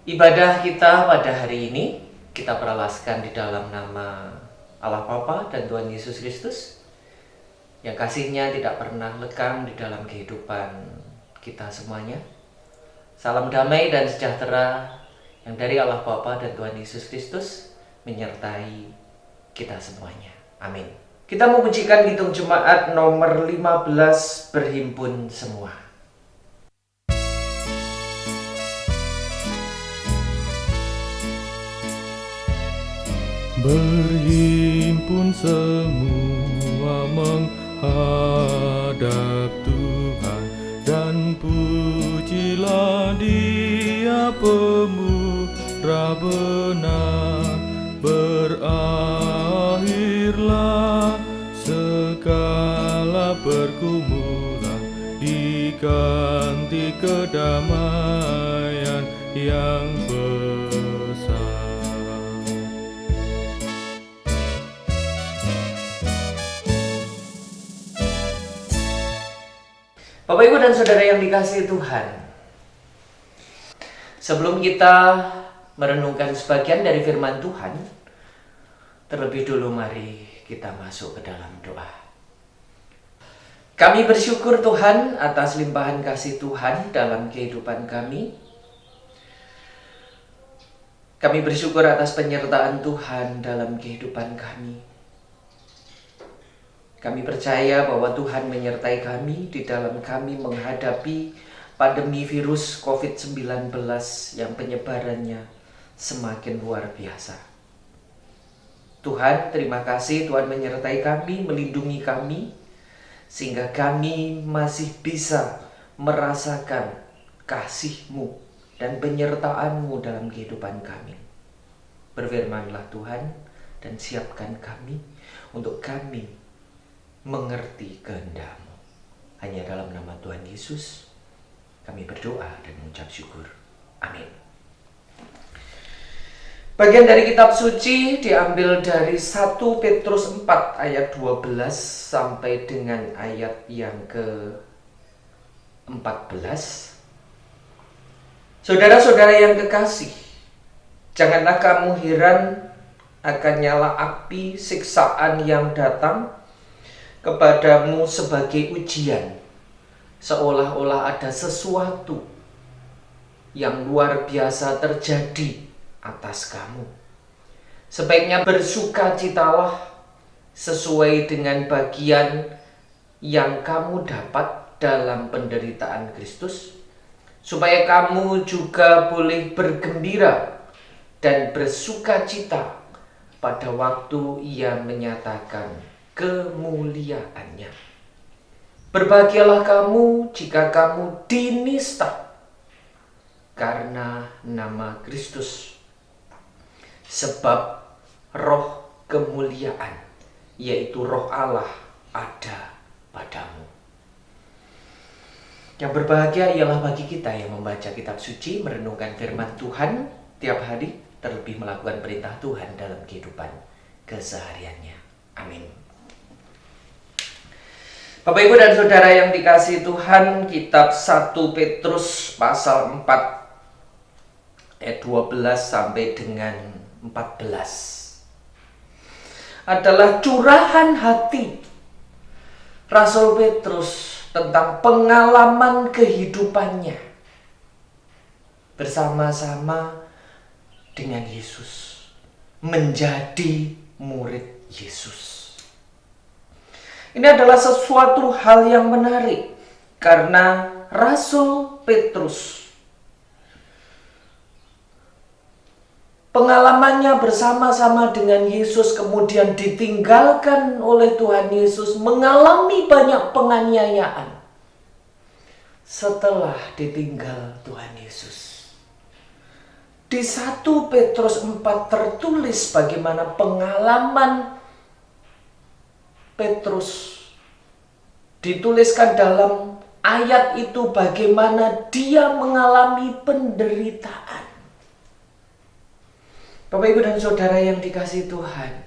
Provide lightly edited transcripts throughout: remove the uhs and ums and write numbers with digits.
Ibadah kita pada hari ini kita peralaskan di dalam nama Allah Bapa dan Tuhan Yesus Kristus yang kasih-Nya tidak pernah lekang di dalam kehidupan kita semuanya. Salam damai dan sejahtera yang dari Allah Bapa dan Tuhan Yesus Kristus menyertai kita semuanya. Amin. Kita memujikan Kidung Jemaat nomor 15, Berhimpun Semua. Berhimpun semua menghadap Tuhan, dan pujilah Dia pemurah benar. Berakhirlah segala pergumulan, diganti kedamaian yang besar. Bapak, Ibu, dan Saudara yang dikasihi Tuhan, sebelum kita merenungkan sebagian dari firman Tuhan, terlebih dulu mari kita masuk ke dalam doa. Kami bersyukur Tuhan atas limpahan kasih Tuhan dalam kehidupan kami. Kami bersyukur atas penyertaan Tuhan dalam kehidupan kami. Kami percaya bahwa Tuhan menyertai kami di dalam kami menghadapi pandemi virus COVID-19 yang penyebarannya semakin luar biasa. Tuhan, terima kasih Tuhan menyertai kami, melindungi kami, sehingga kami masih bisa merasakan kasih-Mu dan penyertaan-Mu dalam kehidupan kami. Berfirmanlah Tuhan dan siapkan kami untuk kami mengerti kehendak-Mu. Hanya dalam nama Tuhan Yesus kami berdoa dan mengucap syukur. Amin. Bagian dari kitab suci diambil dari 1 Petrus 4 ayat 12 sampai dengan ayat yang ke-14. Saudara-saudara yang kekasih, janganlah kamu heran akan nyala api siksaan yang datang kepadamu sebagai ujian, seolah-olah ada sesuatu yang luar biasa terjadi atas kamu. Sebaiknya bersukacitalah sesuai dengan bagian yang kamu dapat dalam penderitaan Kristus, supaya kamu juga boleh bergembira dan bersukacita pada waktu Ia menyatakan kemuliaannya. Berbahagialah kamu jika kamu dinista karena nama Kristus, sebab roh kemuliaan, yaitu roh Allah, ada padamu. Yang berbahagia ialah bagi kita yang membaca kitab suci, merenungkan firman Tuhan tiap hari, terlebih melakukan perintah Tuhan dalam kehidupan kesehariannya. Amin. Bapak, Ibu, dan Saudara yang dikasihi Tuhan, kitab 1 Petrus pasal 4 ayat 12 sampai dengan 14 adalah curahan hati Rasul Petrus tentang pengalaman kehidupannya bersama-sama dengan Yesus, menjadi murid Yesus. Ini adalah sesuatu hal yang menarik karena Rasul Petrus pengalamannya bersama-sama dengan Yesus kemudian ditinggalkan oleh Tuhan Yesus, mengalami banyak penganiayaan setelah ditinggal Tuhan Yesus. Di 1 Petrus 4 tertulis bagaimana pengalaman Petrus. Dituliskan dalam ayat itu bagaimana dia mengalami penderitaan. Bapak, Ibu, dan Saudara yang dikasihi Tuhan,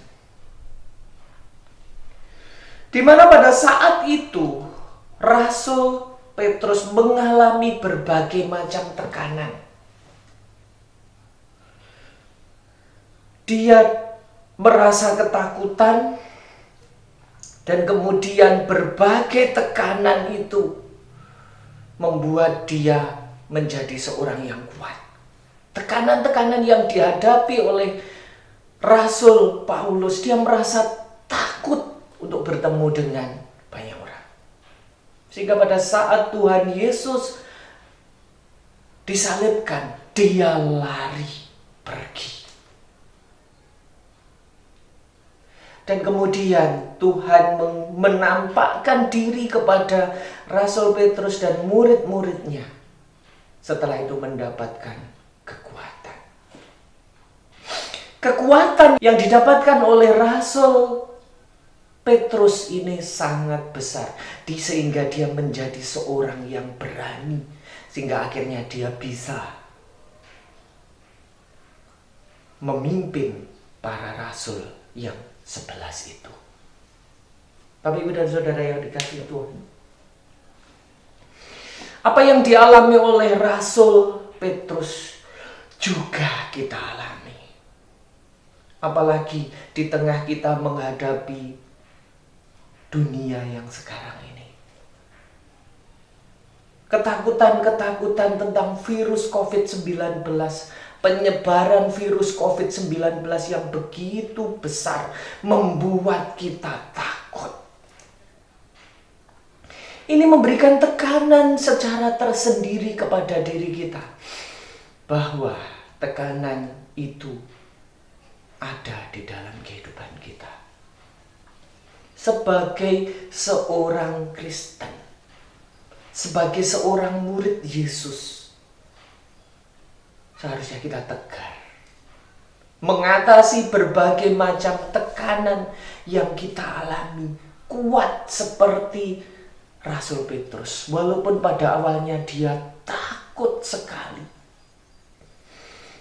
di mana pada saat itu Rasul Petrus mengalami berbagai macam tekanan. dia merasa ketakutan, dan kemudian berbagai tekanan itu membuat dia menjadi seorang yang kuat. Tekanan-tekanan yang dihadapi oleh Rasul Paulus, dia merasa takut untuk bertemu dengan banyak orang. Sehingga pada saat Tuhan Yesus disalibkan, dia lari pergi. Dan kemudian Tuhan menampakkan diri kepada Rasul Petrus dan murid-muridnya. Setelah itu mendapatkan kekuatan. Kekuatan yang didapatkan oleh Rasul Petrus ini sangat besar. Sehingga dia menjadi seorang yang berani. Sehingga akhirnya dia bisa memimpin para rasul yang 11 itu. Bapak, Ibu, dan Saudara yang dikasihi Tuhan, apa yang dialami oleh Rasul Petrus juga kita alami. Apalagi di tengah kita menghadapi dunia yang sekarang ini. Ketakutan-ketakutan tentang virus COVID-19, penyebaran virus COVID-19 yang begitu besar membuat kita takut. Ini memberikan tekanan secara tersendiri kepada diri kita, bahwa tekanan itu ada di dalam kehidupan kita. Sebagai seorang Kristen, sebagai seorang murid Yesus, seharusnya kita tegar mengatasi berbagai macam tekanan yang kita alami, kuat seperti Rasul Petrus. Walaupun pada awalnya dia takut sekali,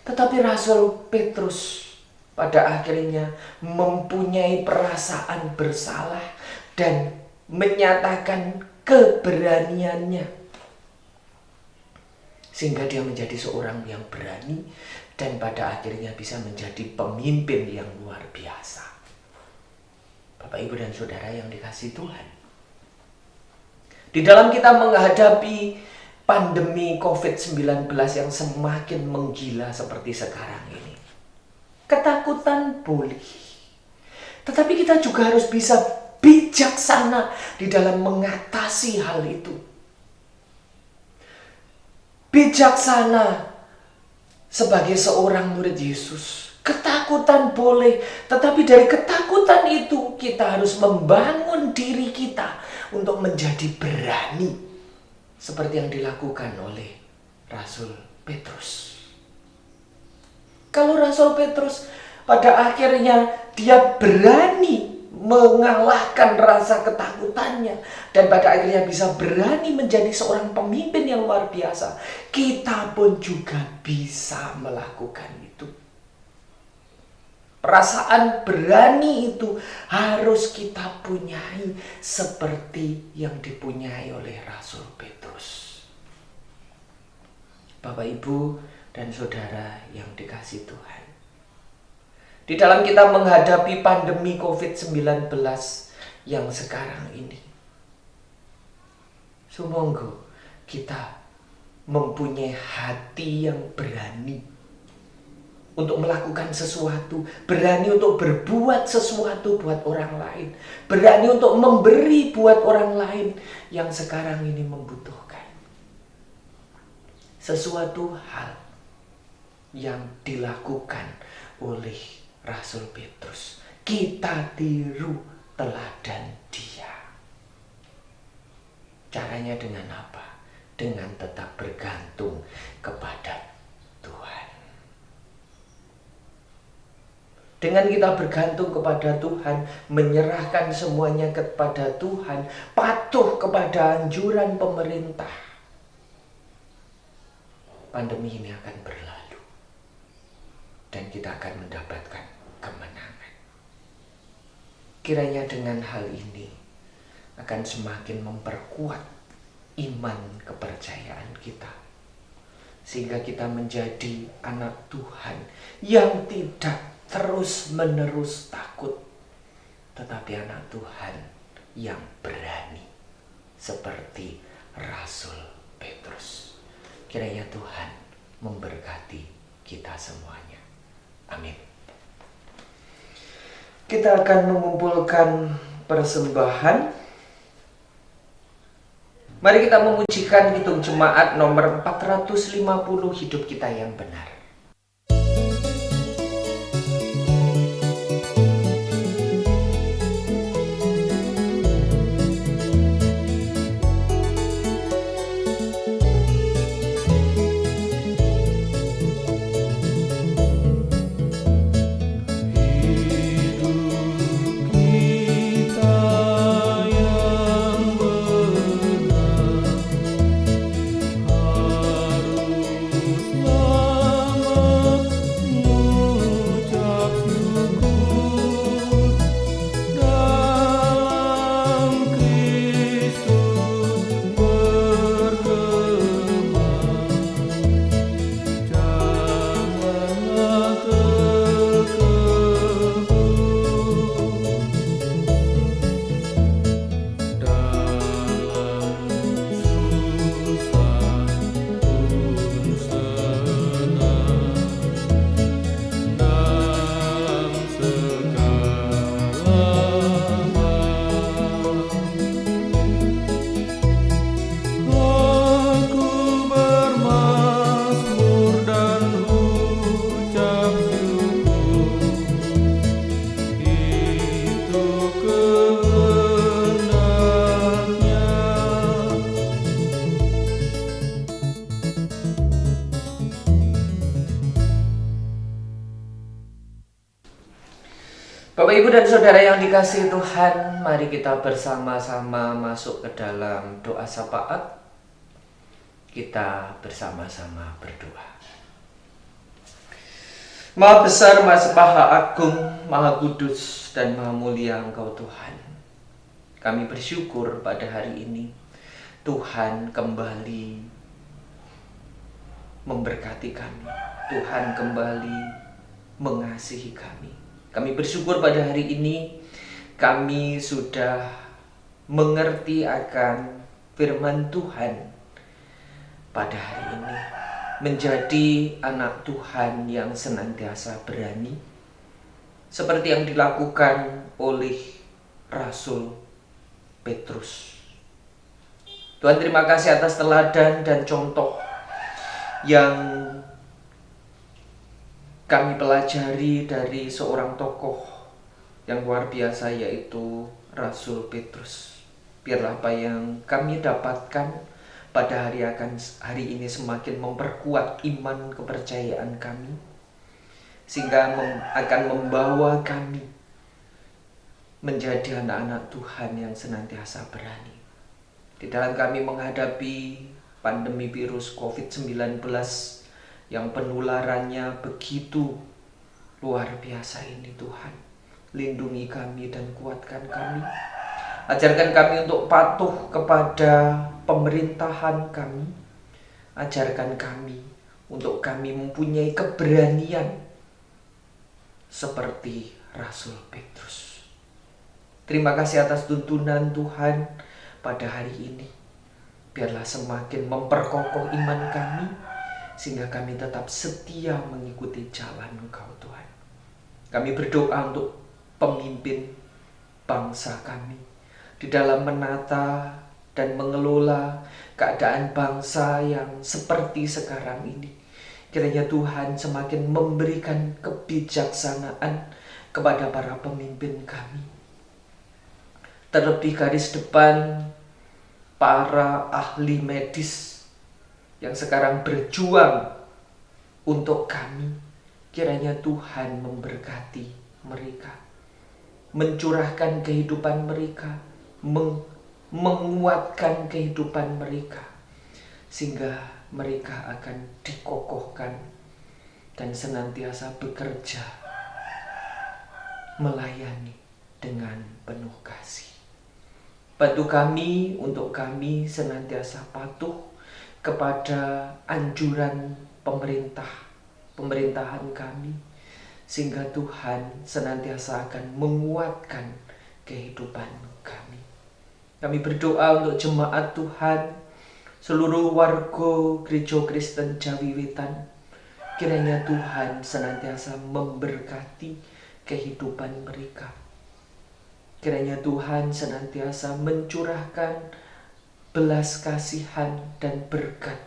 tetapi Rasul Petrus pada akhirnya mempunyai perasaan bersalah dan menyatakan keberaniannya, sehingga dia menjadi seorang yang berani dan pada akhirnya bisa menjadi pemimpin yang luar biasa. Bapak, Ibu, dan Saudara yang dikasihi Tuhan, di dalam kita menghadapi pandemi COVID-19 yang semakin menggila seperti sekarang ini, ketakutan boleh, tetapi kita juga harus bisa bijaksana di dalam mengatasi hal itu. Bijaksana sebagai seorang murid Yesus. Ketakutan boleh, tetapi dari ketakutan itu kita harus membangun diri kita untuk menjadi berani, seperti yang dilakukan oleh Rasul Petrus. Kalau Rasul Petrus pada akhirnya dia berani mengalahkan rasa ketakutannya dan pada akhirnya bisa berani menjadi seorang pemimpin yang luar biasa, kita pun juga bisa melakukan itu. Perasaan berani itu harus kita punyai seperti yang dipunyai oleh Rasul Petrus. Bapak, Ibu, dan Saudara yang dikasihi Tuhan, di dalam kita menghadapi pandemi COVID-19 yang sekarang ini, sumangga kita mempunyai hati yang berani untuk melakukan sesuatu, berani untuk berbuat sesuatu buat orang lain, berani untuk memberi buat orang lain yang sekarang ini membutuhkan. Sesuatu hal yang dilakukan oleh Rasul Petrus, kita tiru teladan dia. Caranya dengan apa? Dengan tetap bergantung kepada Tuhan. Dengan kita bergantung kepada Tuhan, menyerahkan semuanya kepada Tuhan, patuh kepada anjuran pemerintah, pandemi ini akan berlalu dan kita akan mendapatkan kemenangan. Kiranya dengan hal ini akan semakin memperkuat iman kepercayaan kita, sehingga kita menjadi anak Tuhan yang tidak terus-menerus takut, tetapi anak Tuhan yang berani seperti Rasul Petrus. Kiranya Tuhan memberkati kita semuanya. Amin. Kita akan mengumpulkan persembahan. Mari kita memujikan Kidung Jemaat nomor 450, Hidup Kita Yang Benar. Bapak, Ibu, dan Saudara yang dikasihi Tuhan, mari kita bersama-sama masuk ke dalam doa syafaat. Kita bersama-sama berdoa. Maha besar, Maha Maha Agung, Maha Kudus, dan Maha Mulia Engkau Tuhan. Kami bersyukur pada hari ini Tuhan kembali memberkati kami. Tuhan kembali mengasihi kami. Kami bersyukur pada hari ini kami sudah mengerti akan firman Tuhan pada hari ini, menjadi anak Tuhan yang senantiasa berani, seperti yang dilakukan oleh Rasul Petrus. Tuhan, terima kasih atas teladan dan contoh yang kami pelajari dari seorang tokoh yang luar biasa, yaitu Rasul Petrus. Biarlah apa yang kami dapatkan pada hari ini semakin memperkuat iman kepercayaan kami, sehingga akan membawa kami menjadi anak-anak Tuhan yang senantiasa berani di dalam kami menghadapi pandemi virus COVID-19 yang penularannya begitu luar biasa ini. Tuhan, lindungi kami dan kuatkan kami. Ajarkan kami untuk patuh kepada pemerintahan kami. Ajarkan kami untuk kami mempunyai keberanian seperti Rasul Petrus. Terima kasih atas tuntunan Tuhan pada hari ini. Biarlah semakin memperkokoh iman kami, sehingga kami tetap setia mengikuti jalan Engkau Tuhan. Kami berdoa untuk pemimpin bangsa kami di dalam menata dan mengelola keadaan bangsa yang seperti sekarang ini. Kiranya Tuhan semakin memberikan kebijaksanaan kepada para pemimpin kami. Terlebih garis depan para ahli medis yang sekarang berjuang untuk kami. Kiranya Tuhan memberkati mereka, mencurahkan kehidupan mereka, menguatkan kehidupan mereka, sehingga mereka akan dikokohkan dan senantiasa bekerja melayani dengan penuh kasih. Bantu kami untuk kami senantiasa patuh kepada anjuran pemerintahan kami, sehingga Tuhan senantiasa akan menguatkan kehidupan kami. Kami berdoa untuk jemaat Tuhan, seluruh warga Gereja Kristen Jawi Wetan. Kiranya Tuhan senantiasa memberkati kehidupan mereka. Kiranya Tuhan senantiasa mencurahkan belas kasihan dan berkat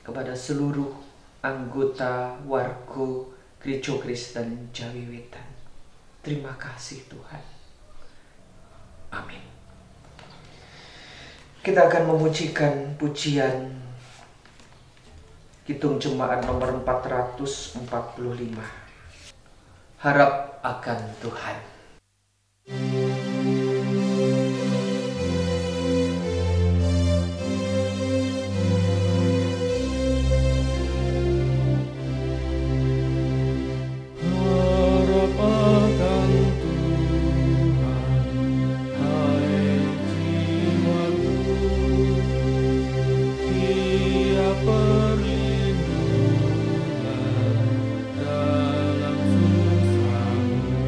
kepada seluruh anggota warga Gereja Kristen Jawi Wetan. Terima kasih Tuhan. Amin. Kita akan memujikan pujian Kidung Jemaat nomor 445. Harap akan Tuhan. Harap akan Tuhan, hai jiwaku, Dia perlindungan dalam susahmu.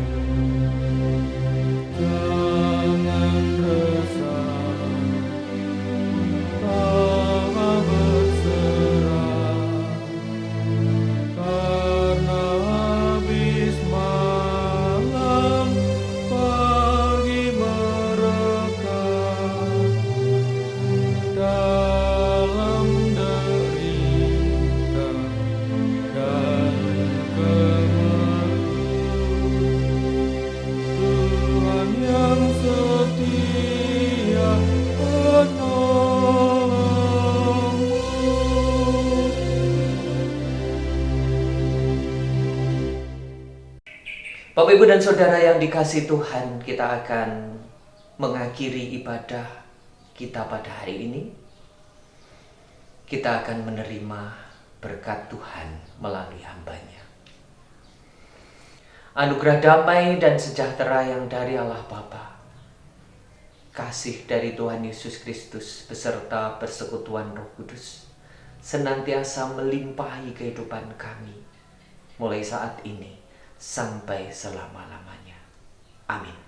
Jangan resah, tak berserah, karena habis malam pagi mereka dalam derita dan kemelut. Tuhan yang setia penolongmu. Bapak, Ibu, dan Saudara yang dikasihi Tuhan, kita akan mengakhiri ibadah kita pada hari ini. Kita akan menerima berkat Tuhan melalui hamba-Nya. Anugerah damai dan sejahtera yang dari Allah Bapa, kasih dari Tuhan Yesus Kristus beserta persekutuan Roh Kudus senantiasa melimpahi kehidupan kami mulai saat ini sampai selama-lamanya. Amin.